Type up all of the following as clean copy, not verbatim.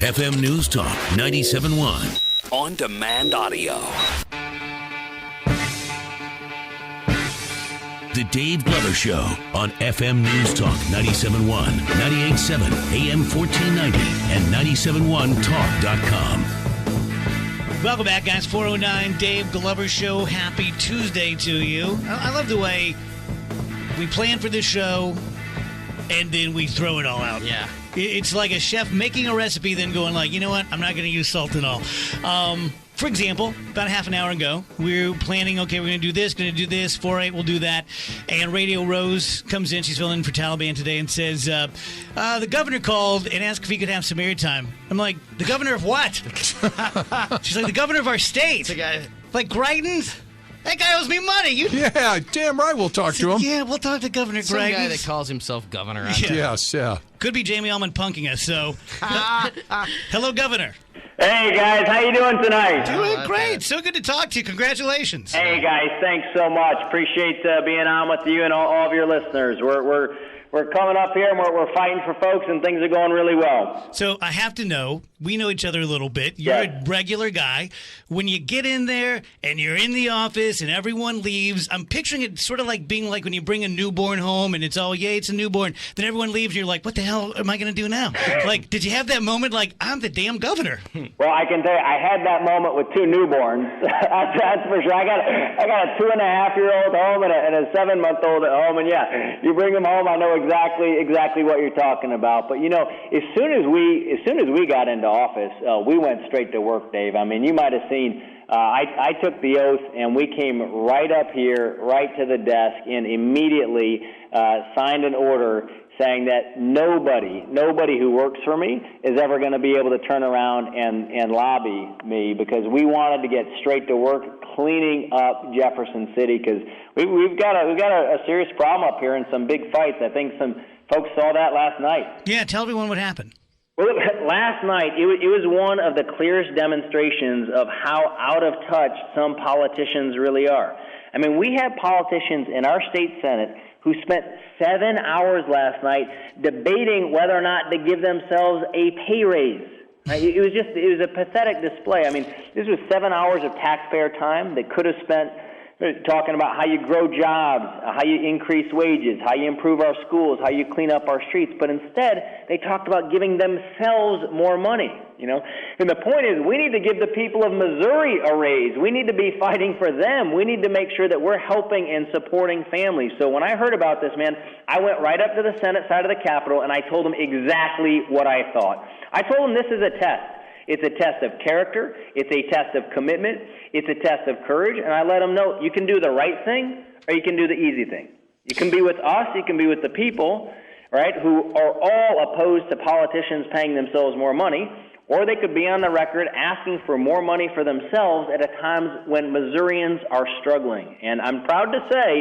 FM News Talk 97.1. On-demand audio. The Dave Glover Show on FM News Talk 97.1, 98.7, AM 1490, and 97.1talk.com. Welcome back, guys. 409 Dave Glover Show. Happy Tuesday to you. I love the way we plan for this show and then we throw it all out. Yeah. It's like a chef making a recipe, then going like, you know what? I'm not going to use salt at all. For example, about a half an hour ago, we were planning, okay, we're going to do this, 4-8, we'll do that. And Radio Rose comes in. She's filling in for Taliban today and says, the governor called and asked if he could have some airtime. I'm like, the governor of what? She's like, the governor of our state. The guy. Like Greitens? That guy owes me money. Yeah, damn right we'll talk to him. Yeah, we'll talk to Governor Some Greitens. guy that calls himself governor. Yes, yeah. Could be Jamie Allman punking us, so. Hello, Governor. Hey guys, how you doing tonight? Doing great. So good to talk to you. Congratulations. Hey guys, thanks so much. Appreciate being on with you and all of your listeners. We're coming up here and we're fighting for folks and things are going really well. So I have to know, we know each other a little bit. You're a regular guy. When you get in there and you're in the office and everyone leaves, I'm picturing it sort of like being like when you bring a newborn home and it's all, yay, it's a newborn. Then everyone leaves and you're like, what the hell am I going to do now? Like, did you have that moment like, I'm the damn governor? Well, I can tell you, I had that moment with two newborns. That's for sure. I got a 2.5-year-old home and a 7-month-old at home. And yeah, you bring them home, I know exactly what you're talking about. But you know, as soon as we got into office, we went straight to work, Dave. I mean, you might have seen. I took the oath, and we came right up here, right to the desk, and immediately signed an order saying that nobody who works for me is ever going to be able to turn around and lobby me, because we wanted to get straight to work cleaning up Jefferson City, because we've got a serious problem up here and some big fights. I think some folks saw that last night. Yeah, tell everyone what happened. Well, last night, it was one of the clearest demonstrations of how out of touch some politicians really are. I mean, we had politicians in our state Senate who spent 7 hours last night debating whether or not to give themselves a pay raise. It was a pathetic display. I mean, this was 7 hours of taxpayer time that could have spent talking about how you grow jobs, how you increase wages, how you improve our schools, how you clean up our streets. But instead, they talked about giving themselves more money, you know. And the point is, we need to give the people of Missouri a raise. We need to be fighting for them. We need to make sure that we're helping and supporting families. So when I heard about this, man, I went right up to the Senate side of the Capitol, and I told them exactly what I thought. I told them this is a test. It's a test of character. It's a test of commitment. It's a test of courage. And I let them know you can do the right thing or you can do the easy thing. You can be with us. You can be with the people, right, who are all opposed to politicians paying themselves more money, or they could be on the record asking for more money for themselves at a time when Missourians are struggling. And I'm proud to tell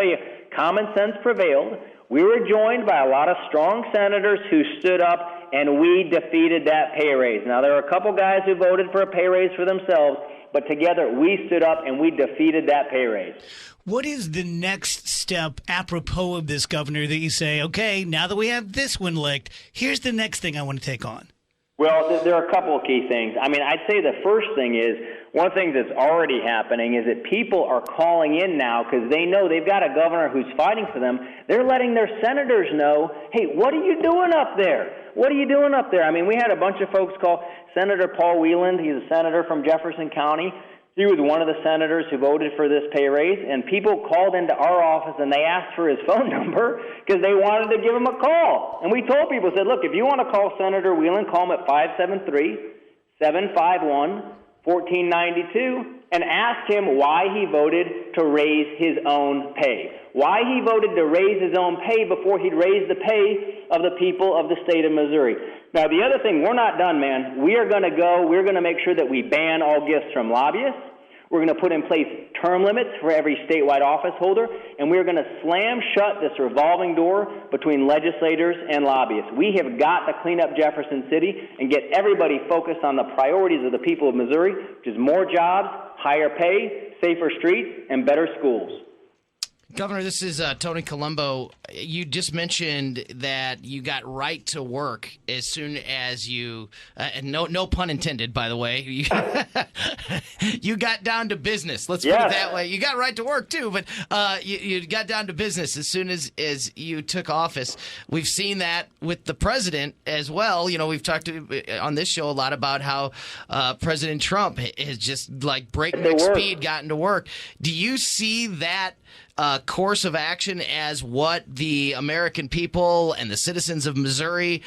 you, common sense prevailed. We were joined by a lot of strong senators who stood up, and we defeated that pay raise. Now, there are a couple guys who voted for a pay raise for themselves, but together we stood up and we defeated that pay raise. What is the next step apropos of this, Governor, that you say, okay, now that we have this one licked, here's the next thing I want to take on? Well, there are a couple of key things. I mean, I'd say the first thing is, one thing that's already happening is that people are calling in now because they know they've got a governor who's fighting for them. They're letting their senators know, hey, what are you doing up there? What are you doing up there? I mean, we had a bunch of folks call Senator Paul Wieland. He's a senator from Jefferson County. He was one of the senators who voted for this pay raise, and people called into our office and they asked for his phone number because they wanted to give him a call. And we told people, said, look, if you want to call Senator Wieland, call him at 573-751-1492 and ask him why he voted to raise his own pay. Why he voted to raise his own pay before he'd raise the pay of the people of the state of Missouri. Now, the other thing, we're not done, man. We're going to make sure that we ban all gifts from lobbyists. We're going to put in place term limits for every statewide office holder, and we're going to slam shut this revolving door between legislators and lobbyists. We have got to clean up Jefferson City and get everybody focused on the priorities of the people of Missouri, which is more jobs, higher pay, safer streets, and better schools. Governor, this is Tony Colombo. You just mentioned that you got right to work as soon as you, and no pun intended, by the way, you got down to business. Let's put it that way. You got right to work, too, but you got down to business as soon as you took office. We've seen that with the president as well. You know, we've talked on this show a lot about how President Trump has just like breakneck speed gotten to work. Do you see that course of action as what the American people and the citizens of Missouri,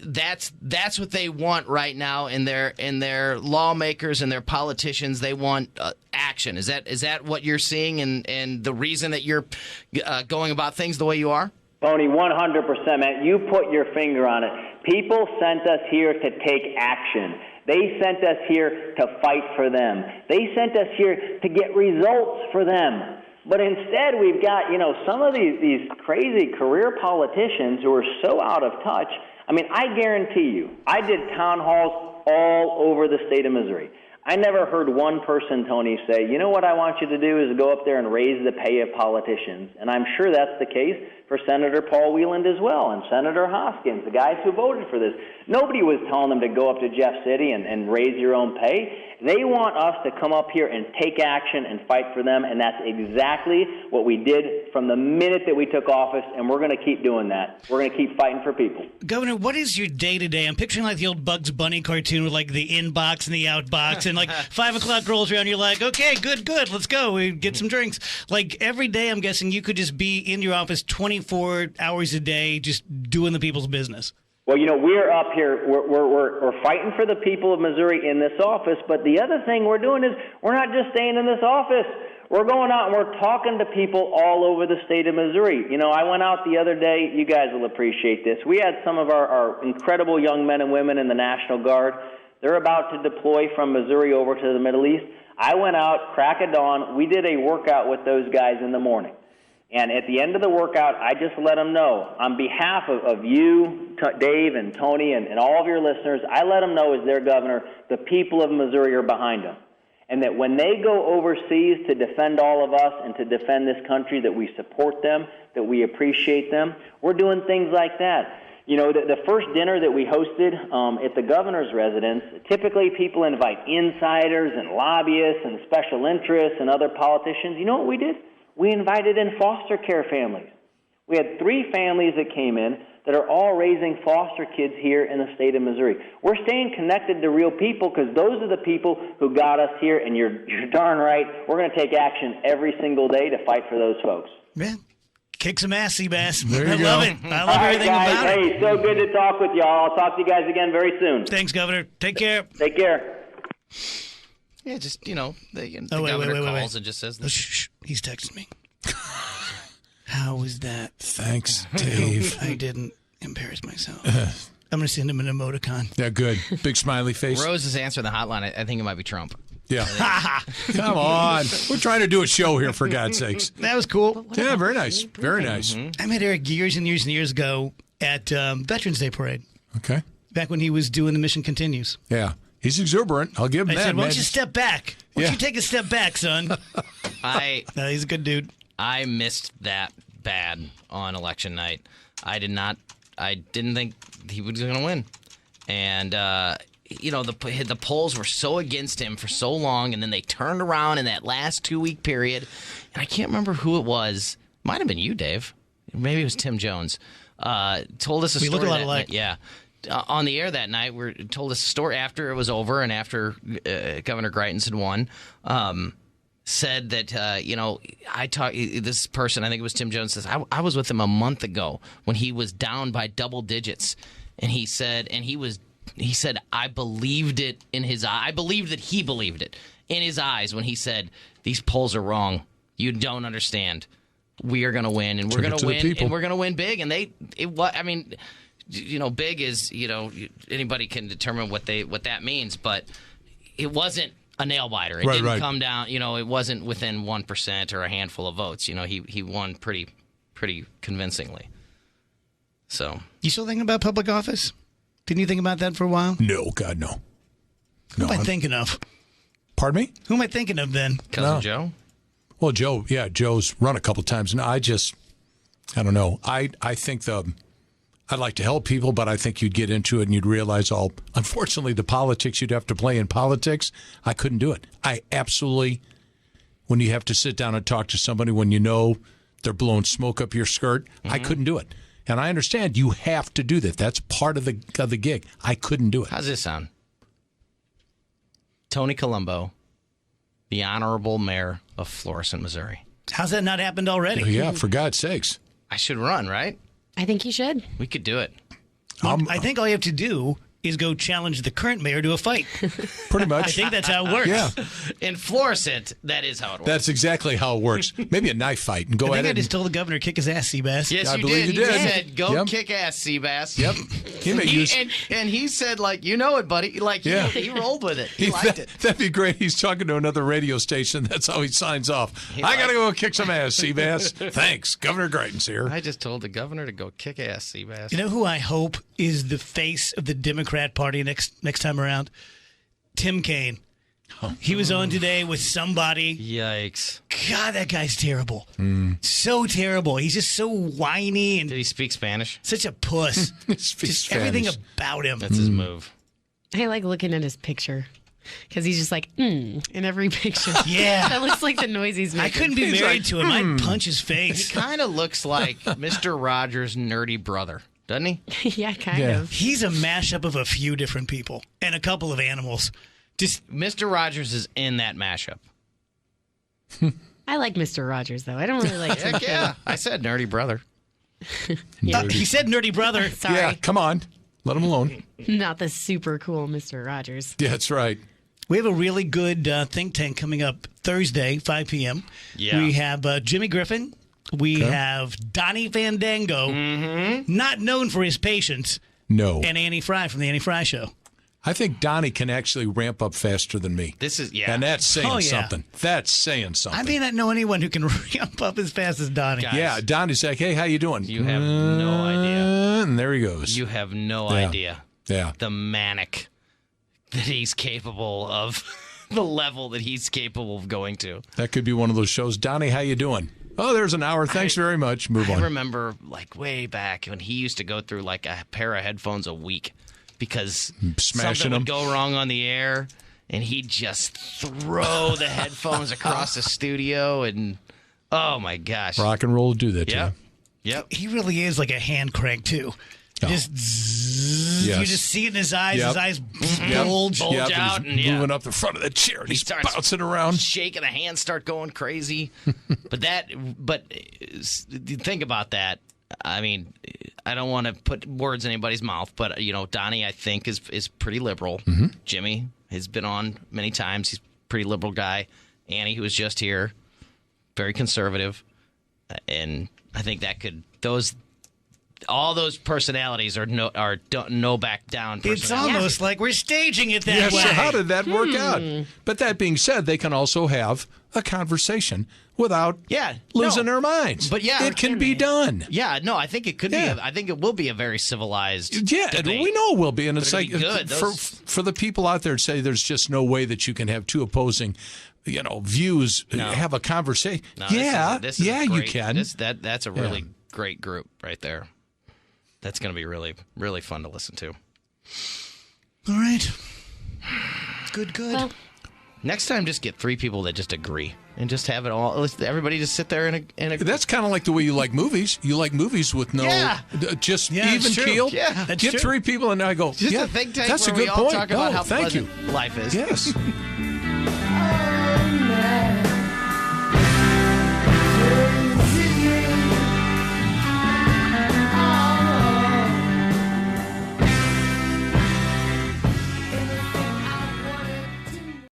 that's what they want right now in their lawmakers and their politicians? They want action. Is that what you're seeing and the reason that you're going about things the way you are? Tony, 100%, man. You put your finger on it. People sent us here to take action. They sent us here to fight for them. They sent us here to get results for them. But instead, we've got, some of these crazy career politicians who are so out of touch. I mean, I guarantee you, I did town halls all over the state of Missouri. I never heard one person, Tony, say, you know what I want you to do is go up there and raise the pay of politicians. And I'm sure that's the case for Senator Paul Wieland as well, and Senator Hoskins, the guys who voted for this. Nobody was telling them to go up to Jeff City and raise your own pay. They want us to come up here and take action and fight for them, and that's exactly what we did from the minute that we took office, and we're going to keep doing that. We're going to keep fighting for people. Governor, what is your day-to-day? I'm picturing like the old Bugs Bunny cartoon with like the in-box and the out-box, and like 5 o'clock rolls around, you're like, okay, good, let's go. We get some drinks. Like every day, I'm guessing you could just be in your office 24 hours a day just doing the people's business. Well, we're up here. We're fighting for the people of Missouri in this office. But the other thing we're doing is we're not just staying in this office. We're going out and we're talking to people all over the state of Missouri. I went out the other day. You guys will appreciate this. We had some of our incredible young men and women in the National Guard. They're about to deploy from Missouri over to the Middle East. I went out, crack of dawn. We did a workout with those guys in the morning. And at the end of the workout, I just let them know, on behalf of you, Dave and Tony, and all of your listeners, I let them know as their governor, the people of Missouri are behind them. And that when they go overseas to defend all of us and to defend this country, that we support them, that we appreciate them. We're doing things like that. The first dinner that we hosted at the governor's residence, typically people invite insiders and lobbyists and special interests and other politicians. You know what we did? We invited in foster care families. We had 3 families that came in that are all raising foster kids here in the state of Missouri. We're staying connected to real people because those are the people who got us here, and you're darn right. We're going to take action every single day to fight for those folks. Man, kick some ass, Seabass. I love it. I love everything about it. Hey, so good to talk with y'all. I'll talk to you guys again very soon. Thanks, Governor. Take care. Take care. Yeah, just, the governor calls and just says this. Shh. He's texting me. How was that? Thanks, Dave. I didn't embarrass myself. I'm going to send him an emoticon. Yeah, good. Big smiley face. Rose is answering the hotline. I think it might be Trump. Yeah. Come on. We're trying to do a show here, for God's sakes. That was cool. Yeah, very nice. Very nice. I met Eric years and years and years ago at Veterans Day Parade. Okay. Back when he was doing The Mission Continues. Yeah. He's exuberant. I'll give him I that. said, why don't you step back? Why don't you Yeah. take a step back, son? No, he's a good dude. I missed that bad on election night. I didn't think he was going to win. And, the polls were so against him for so long, and then they turned around in that last 2-week period. And I can't remember who it was. Might have been you, Dave. Maybe it was Tim Jones. Told us a story. We look a lot alike. Yeah. On the air that night, told us a story after it was over and after Governor Greitens had won. Said that, I talked, this person, I think it was Tim Jones, says, I was with him a month ago when he was down by double digits. And he said, I believed it in his eye. I believed that he believed it in his eyes when he said, these polls are wrong. You don't understand. We are going to win, and we're going to win, and we're going to win big. And big is, anybody can determine what that means, but it wasn't a nail biter. It didn't come down, it wasn't within 1% or a handful of votes. He won pretty convincingly. So, you still thinking about public office? Didn't you think about that for a while? No, God, no. Who am I thinking of? Pardon me? Who am I thinking of then? Cousin Joe? Well, Joe's run a couple times, and I don't know. I think I'd like to help people, but I think you'd get into it and you'd realize unfortunately, the politics you'd have to play in politics, I couldn't do it. I absolutely, when you have to sit down and talk to somebody when you know they're blowing smoke up your skirt, I couldn't do it. And I understand you have to do that. That's part of the gig. I couldn't do it. How's this sound? Tony Colombo, the honorable mayor of Florissant, Missouri. How's that not happened already? Yeah, for God's sakes. I should run, right? I think you should. We could do it. I think all you have to do is go challenge the current mayor to a fight. Pretty much. I think that's how it works. Yeah. In Florissant, that is how it works. That's exactly how it works. Maybe a knife fight and go I at think I it. just told the governor to kick his ass, Seabass. Yes, I you believe did. you did. He said, go Yep. kick ass, Seabass. Yep. He may use. And he said, like, you know it, buddy. Like, Yeah. he rolled with it. He liked it. That'd be great. He's talking to another radio station. That's how he signs off. I got to go kick some ass, Seabass. Thanks. Governor Greitens here. I just told the governor to go kick ass, Seabass. You know who I hope is the face of the Democrat Party next time around? Tim Kaine. He was on today with somebody. Yikes. God, that guy's terrible. So terrible. He's just so whiny and Did he speak Spanish? such a puss. Speaks Just everything Spanish. about him. That's his move. I like looking at his picture because he's just like, in every picture. Yeah. That looks like the noise he's I making. couldn't be He's married like, to him. I'd punch his face. Kind of looks like Mr. Rogers' nerdy brother, doesn't he? Yeah, kind Yeah. of. He's a mashup of a few different people and a couple of animals. Just Mr. Rogers is in that mashup. I like Mr. Rogers, though. I don't really like Tim Heck yeah. I said nerdy brother. he said nerdy brother. Sorry. Yeah, come on. Let him alone. Not the super cool Mr. Rogers. Yeah, that's right. We have a really good think tank coming up Thursday, 5 p.m. Yeah. We have Jimmy Griffin. We have Donnie Fandango, not known for his patience, No. and Annie Fry from the Annie Fry Show. I think Donnie can actually ramp up faster than me. This is, yeah. And that's saying Oh, yeah. something. That's saying something. I may not know anyone who can ramp up as fast as Donnie. Guys, yeah, Donnie's like, hey, how you doing? You have no idea. And there he goes. You have no Yeah. idea Yeah. the manic that he's capable of, the level that he's capable of going to. That could be one of those shows. Donnie, how you doing? Oh, there's an hour. Thanks very much. Move I on. remember, like, way back when he used to go through, like, a pair of headphones a week because Smashing something them. would go wrong on the air, and he'd just throw the headphones across the studio, and, oh, my gosh. Rock and roll will do that to Yep. you. Yep. He really is like a hand crank, too. Oh. Just zzz, Yes. you just see it in his eyes. Yep. His eyes Yep. bulge. Bulge Yep, out and and, he's yeah. moving up the front of the chair. And He he's starts bouncing around. shaking, the hands start going crazy. but think about that. I mean, I don't want to put words in anybody's mouth, but Donnie, I think is pretty liberal. Jimmy has been on many times. He's a pretty liberal guy. Annie, who was just here, very conservative, and I think that could all those personalities are no back down. It's almost like we're staging it that Yes, way. so how did that work out? But that being said, they can also have a conversation without losing their minds. But yeah, it can be done. Yeah, no, I think it could Yeah. be. I think it will be a very civilized. Yeah, debate. we know it will be, and But it's it'll like be good. for the people out there to say there's just no way that you can have two opposing, views have a conversation. No, yeah, this is you great. can. That's a really great group right there. That's going to be really, really fun to listen to. All right. Good. Well, Next time, just get 3 people that just agree and just have it all. Everybody just sit there and That's kind of like the way you like movies. You like movies with no, just Yeah, it's even true. keeled. Yeah, that's get true. 3 people, and I go, just yeah, a think tank that's where a good we all point. talk about Oh, how thank you. pleasant life is. Yes.